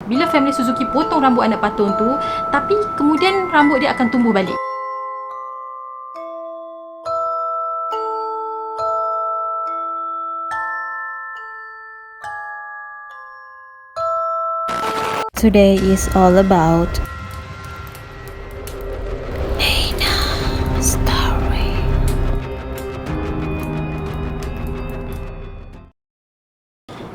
bila family Suzuki potong rambut anak patung tu, tapi kemudian rambut dia akan tumbuh balik. Today is all about story.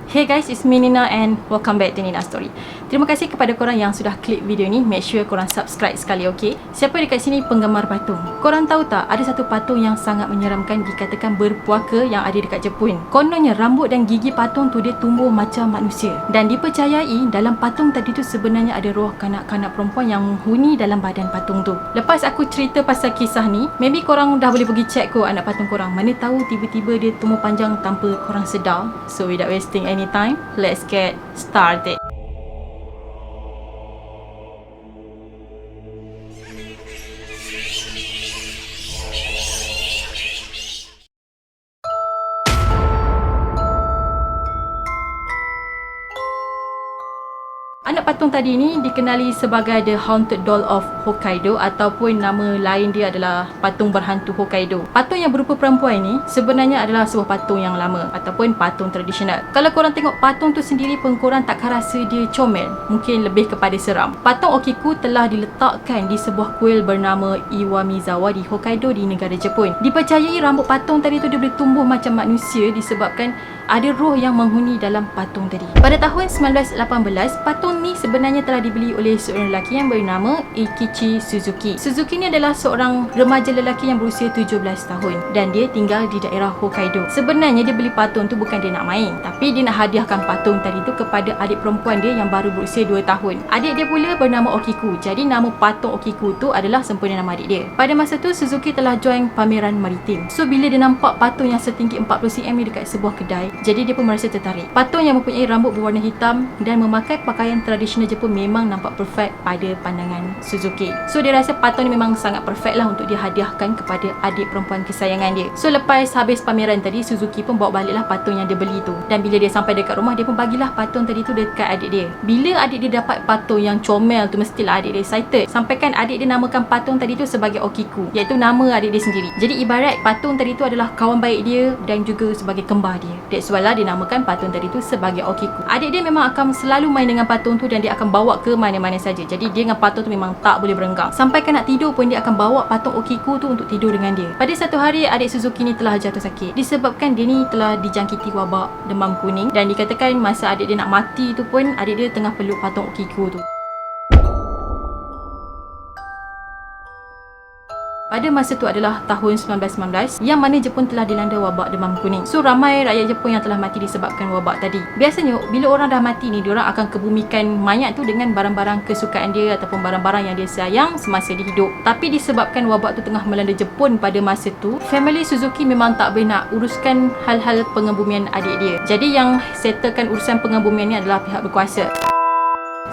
Hey guys, it's me Nina and welcome back to Nina Story. Terima kasih kepada korang yang sudah klik video ni. Make sure korang subscribe sekali, okay? Siapa dekat sini penggemar patung? Korang tahu tak, ada satu patung yang sangat menyeramkan dikatakan berpuaka yang ada dekat Jepun. Kononnya rambut dan gigi patung tu dia tumbuh macam manusia. Dan dipercayai dalam patung tadi tu sebenarnya ada roh kanak-kanak perempuan yang menghuni dalam badan patung tu. Lepas aku cerita pasal kisah ni, maybe korang dah boleh pergi check kot anak patung korang. Mana tahu tiba-tiba dia tumbuh panjang tanpa korang sedar. So without wasting any time, let's get started. Anak patung tadi ni dikenali sebagai The Haunted Doll of Hokkaido ataupun nama lain dia adalah patung berhantu Hokkaido. Patung yang berupa perempuan ni sebenarnya adalah sebuah patung yang lama ataupun patung tradisional. Kalau korang tengok patung tu sendiri pun korang takkan rasa dia comel, mungkin lebih kepada seram. Patung Okiku telah diletakkan di sebuah kuil bernama Iwamizawa di Hokkaido di negara Jepun. Dipercayai rambut patung tadi tu dia boleh tumbuh macam manusia disebabkan ada roh yang menghuni dalam patung tadi. Pada tahun 1918, patung ni sebenarnya telah dibeli oleh seorang lelaki yang bernama Eikichi Suzuki. Suzuki ni adalah seorang remaja lelaki yang berusia 17 tahun dan dia tinggal di daerah Hokkaido. Sebenarnya dia beli patung tu bukan dia nak main, tapi dia nak hadiahkan patung tadi tu kepada adik perempuan dia yang baru berusia 2 tahun. Adik dia pula bernama Okiku. Jadi nama patung Okiku tu adalah sempena nama adik dia. Pada masa tu Suzuki telah join pameran maritim. So bila dia nampak patung yang setinggi 40 cm ni dekat sebuah kedai, jadi dia pun merasa tertarik. Patung yang mempunyai rambut berwarna hitam dan memakai pakaian tradisional Jepun memang nampak perfect pada pandangan Suzuki. So dia rasa patung ni memang sangat perfect lah untuk dihadiahkan kepada adik perempuan kesayangan dia. So lepas habis pameran tadi, Suzuki pun bawa baliklah patung yang dia beli tu. Dan bila dia sampai dekat rumah, dia pun bagilah patung tadi tu dekat adik dia. Bila adik dia dapat patung yang comel tu, mestilah adik dia excited. Sampaikan adik dia namakan patung tadi tu sebagai Okiku, iaitu nama adik dia sendiri. Jadi ibarat patung tadi tu adalah kawan baik dia dan juga sebagai kembar dia. That's why lah dia namakan patung tadi tu sebagai Okiku. Adik dia memang akan selalu main dengan patung tu dan dia akan bawa ke mana-mana saja. Jadi dia dengan patung tu memang tak boleh berenggang. Sampai nak tidur pun dia akan bawa patung Okiku tu untuk tidur dengan dia. Pada satu hari adik Suzuki ni telah jatuh sakit disebabkan dia ni telah dijangkiti wabak demam kuning dan dikatakan masa adik dia nak mati tu pun adik dia tengah peluk patung Okiku tu. Pada masa tu adalah tahun 1919 yang mana Jepun telah dilanda wabak demam kuning. So ramai rakyat Jepun yang telah mati disebabkan wabak tadi. Biasanya bila orang dah mati ni, diorang akan kebumikan mayat tu dengan barang-barang kesukaan dia ataupun barang-barang yang dia sayang semasa dia hidup. Tapi disebabkan wabak tu tengah melanda Jepun pada masa tu, family Suzuki memang tak boleh nak uruskan hal-hal pengebumian adik dia. Jadi yang settlekan urusan pengebumian ni adalah pihak berkuasa.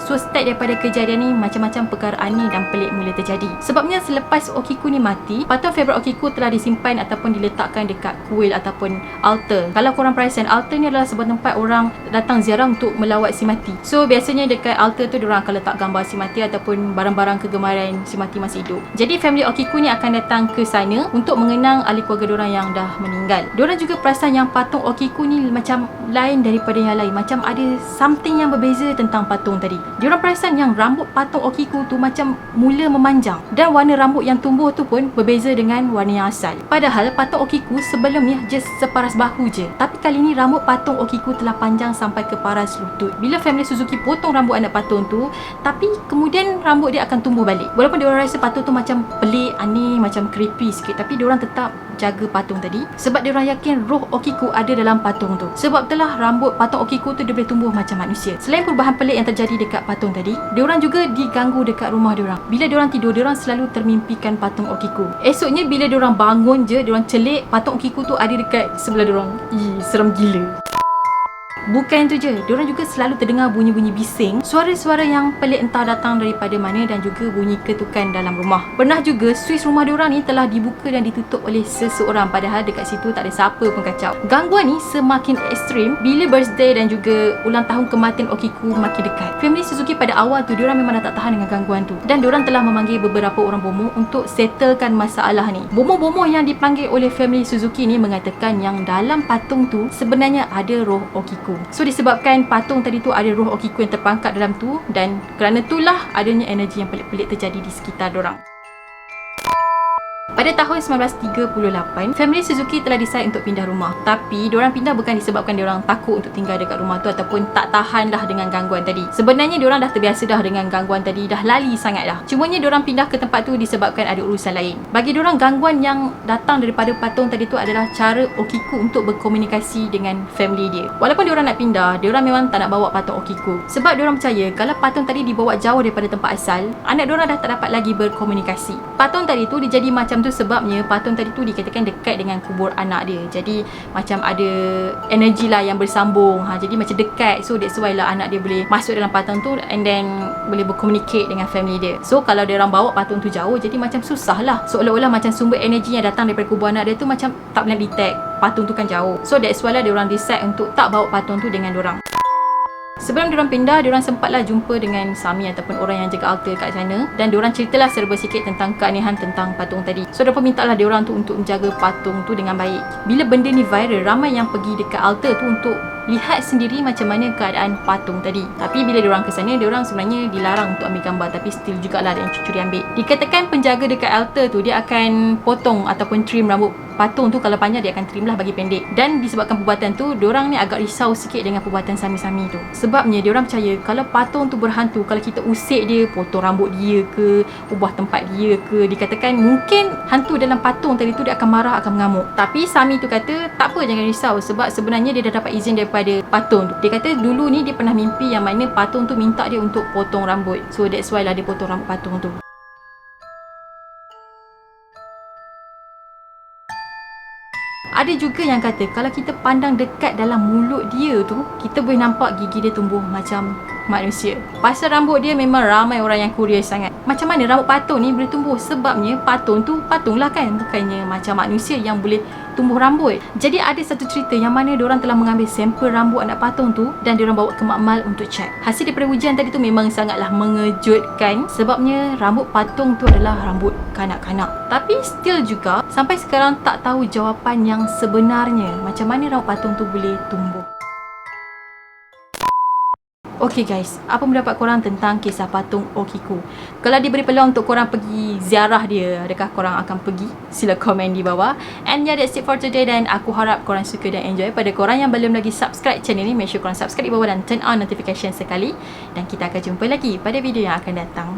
So start daripada kejadian ni, macam-macam perkara aneh dan pelik mula terjadi. Sebabnya selepas Okiku ni mati, patung favourite Okiku telah disimpan ataupun diletakkan dekat kuil ataupun altar. Kalau korang perasan, altar ni adalah sebuah tempat orang datang ziarah untuk melawat si mati. So biasanya dekat altar tu diorang akan letak gambar si mati ataupun barang-barang kegemaran si mati masih hidup. Jadi family Okiku ni akan datang ke sana untuk mengenang ahli keluarga diorang yang dah meninggal. Diorang juga perasan yang patung Okiku ni macam lain daripada yang lain. Macam ada something yang berbeza tentang patung tadi. Diorang perasan yang rambut patung Okiku tu macam mula memanjang dan warna rambut yang tumbuh tu pun berbeza dengan warna yang asal. Padahal patung Okiku sebelum ni just separas bahu je, tapi kali ni rambut patung Okiku telah panjang sampai ke paras lutut. Bila family Suzuki potong rambut anak patung tu, tapi kemudian rambut dia akan tumbuh balik. Walaupun diorang rasa patung tu macam pelik, aneh, macam creepy sikit, tapi diorang tetap jaga patung tadi sebab diorang yakin roh Okiku ada dalam patung tu. Sebab itulah rambut patung Okiku tu dia boleh tumbuh macam manusia. Selain perubahan pelik yang terjadi dekat patung tadi, diorang juga diganggu dekat rumah diorang. Bila diorang tidur, diorang selalu termimpikan patung Okiku. Esoknya bila diorang bangun je, diorang celik, patung Okiku tu ada dekat sebelah diorang. Seram gila. Bukan itu je, diorang juga selalu terdengar bunyi-bunyi bising, suara-suara yang pelik entah datang daripada mana dan juga bunyi ketukan dalam rumah. Pernah juga suis rumah diorang ni telah dibuka dan ditutup oleh seseorang padahal dekat situ tak ada siapa pun kacau. Gangguan ni semakin ekstrim bila birthday dan juga ulang tahun kematian Okiku makin dekat. Family Suzuki pada awal tu diorang memang dah tak tahan dengan gangguan tu, dan diorang telah memanggil beberapa orang bomoh untuk settlekan masalah ni. Bomoh-bomoh yang dipanggil oleh family Suzuki ni mengatakan yang dalam patung tu sebenarnya ada roh Okiku. So disebabkan patung tadi tu ada roh Okiku yang terperangkap dalam tu, dan kerana itulah adanya energi yang pelik-pelik terjadi di sekitar diorang. Pada tahun 1938, family Suzuki telah decide untuk pindah rumah. Tapi diorang pindah bukan disebabkan diorang takut untuk tinggal dekat rumah tu ataupun tak tahan dah dengan gangguan tadi. Sebenarnya diorang dah terbiasa dah dengan gangguan tadi, dah lali sangat dah. Cumanya diorang pindah ke tempat tu disebabkan ada urusan lain. Bagi diorang, gangguan yang datang daripada patung tadi tu adalah cara Okiku untuk berkomunikasi dengan family dia. Walaupun diorang nak pindah, diorang memang tak nak bawa patung Okiku, sebab diorang percaya kalau patung tadi dibawa jauh daripada tempat asal, anak diorang dah tak dapat lagi berkomunikasi. Patung tadi tu dia jadi macam tu sebabnya patung tadi tu dikatakan dekat dengan kubur anak dia. Jadi macam ada energi lah yang bersambung. Jadi macam dekat. So that's why lah anak dia boleh masuk dalam patung tu and then boleh berkomunicate dengan family dia. So kalau dia orang bawa patung tu jauh, jadi macam susah lah. Seolah-olah macam sumber energi yang datang daripada kubur anak dia tu macam tak boleh detect. Patung tu kan jauh. So that's why lah dia orang decide untuk tak bawa patung tu dengan diorang. Sebelum diorang pindah, diorang sempatlah jumpa dengan Sami ataupun orang yang jaga altar kat sana, dan diorang ceritalah serba sikit tentang keanehan tentang patung tadi. So diorang mintalah diorang tu untuk menjaga patung tu dengan baik. Bila benda ni viral, ramai yang pergi dekat altar tu untuk lihat sendiri macam mana keadaan patung tadi. Tapi bila diorang ke sana, diorang sebenarnya dilarang untuk ambil gambar, tapi still jugalah ada yang curi ambil. Dikatakan penjaga dekat altar tu dia akan potong ataupun trim rambut patung tu. Kalau panjang dia akan trim lah bagi pendek. Dan disebabkan perbuatan tu, diorang ni agak risau sikit dengan perbuatan Sami-Sami tu. Sebabnya diorang percaya kalau patung tu berhantu, kalau kita usik dia, potong rambut dia ke, ubah tempat dia ke, dikatakan mungkin hantu dalam patung tadi tu dia akan marah, akan mengamuk. Tapi Sami tu kata tak apa, jangan risau, sebab sebenarnya dia dah dapat izin daripada patung tu. Dia kata dulu ni dia pernah mimpi yang mana patung tu minta dia untuk potong rambut. So that's why lah dia potong rambut patung tu. Ada juga yang kata kalau kita pandang dekat dalam mulut dia tu, kita boleh nampak gigi dia tumbuh macam manusia. Pasal rambut dia memang ramai orang yang curious sangat. Macam mana rambut patung ni boleh tumbuh? Sebabnya patung tu patung lah kan, bukannya macam manusia yang boleh tumbuh rambut. Jadi ada satu cerita yang mana diorang telah mengambil sampel rambut anak patung tu dan diorang bawa ke makmal untuk cek. Hasil daripada ujian tadi tu memang sangatlah mengejutkan, sebabnya rambut patung tu adalah rambut kanak-kanak. Tapi still juga sampai sekarang tak tahu jawapan yang sebenarnya macam mana rambut patung tu boleh tumbuh. Okay guys, apa pendapat korang tentang kisah patung Okiku? Kalau diberi peluang untuk korang pergi ziarah dia, adakah korang akan pergi? Sila komen di bawah. And yeah, that's it for today, dan aku harap korang suka dan enjoy. Pada korang yang belum lagi subscribe channel ni, make sure korang subscribe di bawah dan turn on notification sekali. Dan kita akan jumpa lagi pada video yang akan datang.